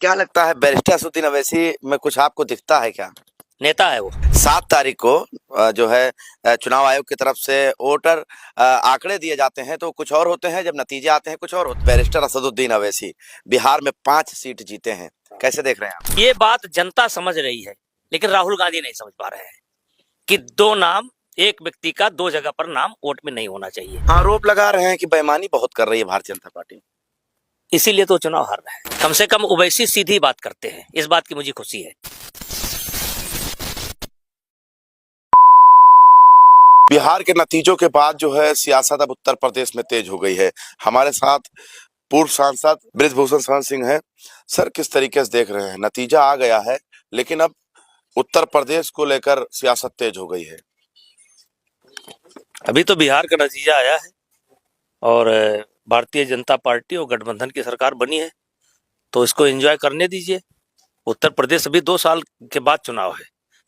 क्या लगता है बैरिस्टर असदुद्दीन अवैसी में कुछ आपको दिखता है क्या? नेता है वो। 7 तारीख को जो है चुनाव आयोग की तरफ से वोटर आंकड़े दिए जाते हैं तो कुछ और होते हैं, जब नतीजे आते हैं कुछ और होते हैं। बैरिस्टर असदुद्दीन अवैसी बिहार में 5 सीट जीते हैं, कैसे देख रहे हैं आप? ये बात जनता समझ रही है, लेकिन राहुल गांधी नहीं समझ पा रहे हैं कि 2 नाम, एक व्यक्ति का 2 जगह पर नाम वोट में नहीं होना चाहिए। आरोप लगा रहे हैं कि बेईमानी बहुत कर रही है भारतीय जनता पार्टी, इसीलिए तो चुनाव हार रहा है। कम से कम ओवैसी सीधी बात करते हैं, इस बात की मुझे खुशी है। बिहार के नतीजों के बाद जो है सियासत अब उत्तर प्रदेश में तेज हो गई है। हमारे साथ पूर्व सांसद बृजभूषण शरण सिंह हैं। सर, किस तरीके से देख रहे हैं? नतीजा आ गया है, लेकिन अब उत्तर प्रदेश को लेकर सियासत तेज हो गई है। अभी तो बिहार का नतीजा आया है और भारतीय जनता पार्टी और गठबंधन की सरकार बनी है, तो इसको एंजॉय करने दीजिए। उत्तर प्रदेश अभी 2 साल के बाद चुनाव है,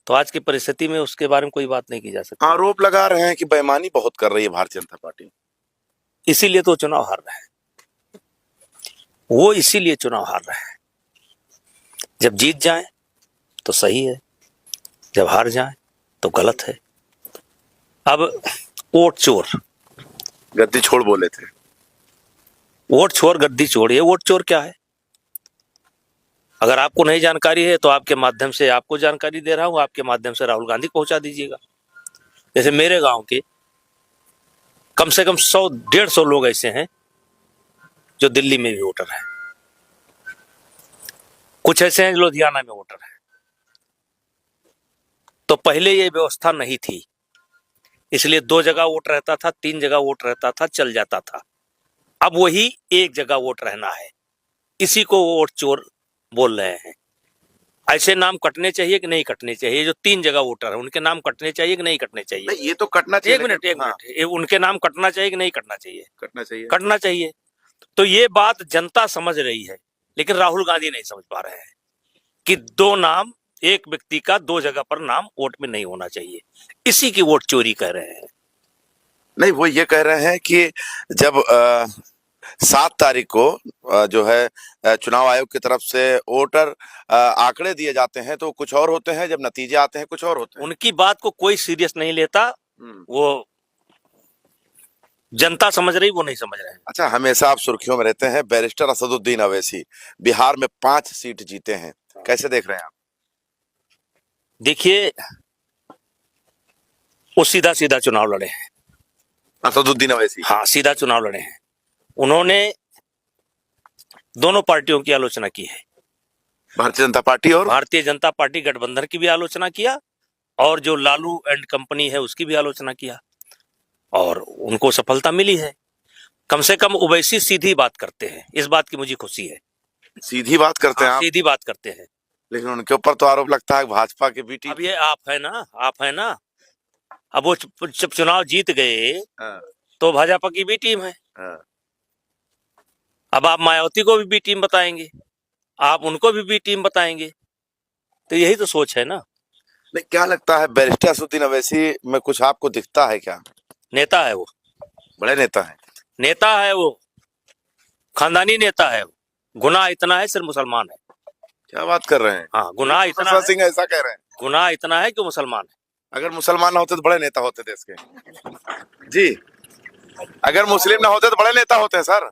तो आज की परिस्थिति में उसके बारे में कोई बात नहीं की जा सकती। आरोप लगा रहे हैं कि बेईमानी बहुत कर रही है भारतीय जनता पार्टी, इसीलिए तो चुनाव हार रहा है वो, इसीलिए चुनाव हार रहा है। जब जीत जाए तो सही है, जब हार जाए तो गलत है। अब वोट चोर, गद्दी छोड़ बोले थे। वोट चोर गद्दी चोर, ये वोट चोर क्या है? अगर आपको नहीं जानकारी है तो आपके माध्यम से आपको जानकारी दे रहा हूं, आपके माध्यम से राहुल गांधी को पहुंचा दीजिएगा। जैसे मेरे गांव के कम से कम 100-150 लोग ऐसे हैं जो दिल्ली में भी वोटर हैं, कुछ ऐसे हैं जो लुधियाना में वोटर हैं। तो पहले ये व्यवस्था नहीं थी, इसलिए 2 जगह वोट रहता था, 3 जगह वोट रहता था, चल जाता था। अब वही 1 जगह वोट रहना है, इसी को वोट चोर बोल रहे हैं। ऐसे नाम कटने चाहिए कि नहीं कटने चाहिए? जो 3 जगह वोटर है उनके नाम कटने चाहिए कि नहीं कटने चाहिए? नहीं, ये तो कटना चाहिए। एक मिनट, उनके नाम कटना चाहिए कि नहीं कटना चाहिए? कटना चाहिए। कटना चाहिए। तो ये बात जनता समझ रही है, लेकिन राहुल गांधी नहीं समझ पा रहे हैं कि 2 नाम, एक व्यक्ति का 2 जगह पर नाम वोट में नहीं होना चाहिए। इसी की वोट चोरी कर रहे हैं। नहीं, वो ये कह रहे हैं कि जब 7 तारीख को जो है चुनाव आयोग की तरफ से वोटर आंकड़े दिए जाते हैं तो कुछ और होते हैं, जब नतीजे आते हैं कुछ और होते हैं। उनकी बात को कोई सीरियस नहीं लेता, वो जनता समझ रही, वो नहीं समझ रहे हैं। अच्छा, हमेशा आप सुर्खियों में रहते हैं। बैरिस्टर असदुद्दीन अवैसी बिहार में 5 सीट जीते हैं, कैसे देख रहे हैं आप? देखिए, वो सीधा सीधा चुनाव लड़े हैं। असदुद्दीन अवैसी? हाँ, सीधा चुनाव लड़े हैं। उन्होंने दोनों पार्टियों की आलोचना की है, भारतीय जनता पार्टी और भारतीय जनता पार्टी गठबंधन की भी आलोचना किया, और जो लालू एंड कंपनी है उसकी भी आलोचना किया, और उनको सफलता मिली है। कम से कम ओवैसी सीधी बात करते हैं, इस बात की मुझे खुशी है। सीधी बात करते हैं आप? सीधी बात करते हैं। लेकिन उनके ऊपर तो आरोप लगता है भाजपा की बी टीम। अब ये आप है ना। अब वो जब चुनाव जीत गए तो भाजपा की बी टीम है। अब आप मायावती को भी बी टीम बताएंगे, आप उनको भी बी टीम बताएंगे, तो यही तो सोच है ना। नहीं, क्या लगता है बैरिस्टर असदुद्दीन अवैसी में कुछ आपको दिखता है क्या? नेता है वो, बड़े नेता है। नेता है वो, खानदानी नेता है वो। गुनाह इतना है, सिर्फ मुसलमान है। क्या बात कर रहे हैं? हाँ, गुनाह इतना है, सिंह ऐसा कह रहे हैं। गुनाह इतना है कि मुसलमान है। अगर मुसलमान ना होते तो बड़े नेता होते देश के। जी, अगर मुस्लिम ना होते तो बड़े नेता होते हैं सर।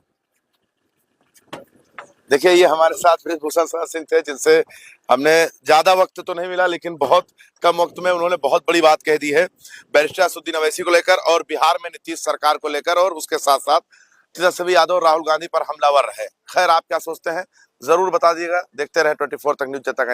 देखिए, ये हमारे साथ बृजभूषण शरण सिंह थे, जिनसे हमने ज्यादा वक्त तो नहीं मिला, लेकिन बहुत कम वक्त में उन्होंने बहुत बड़ी बात कह दी है बैरिस्टर असदुद्दीन अवैसी को लेकर और बिहार में नीतीश सरकार को लेकर, और उसके साथ साथ तेजस्वी यादव राहुल गांधी पर हमलावर है। खैर, आप क्या सोचते हैं जरूर बता दीजिएगा। देखते रहे 24 तक न्यूज जनता का।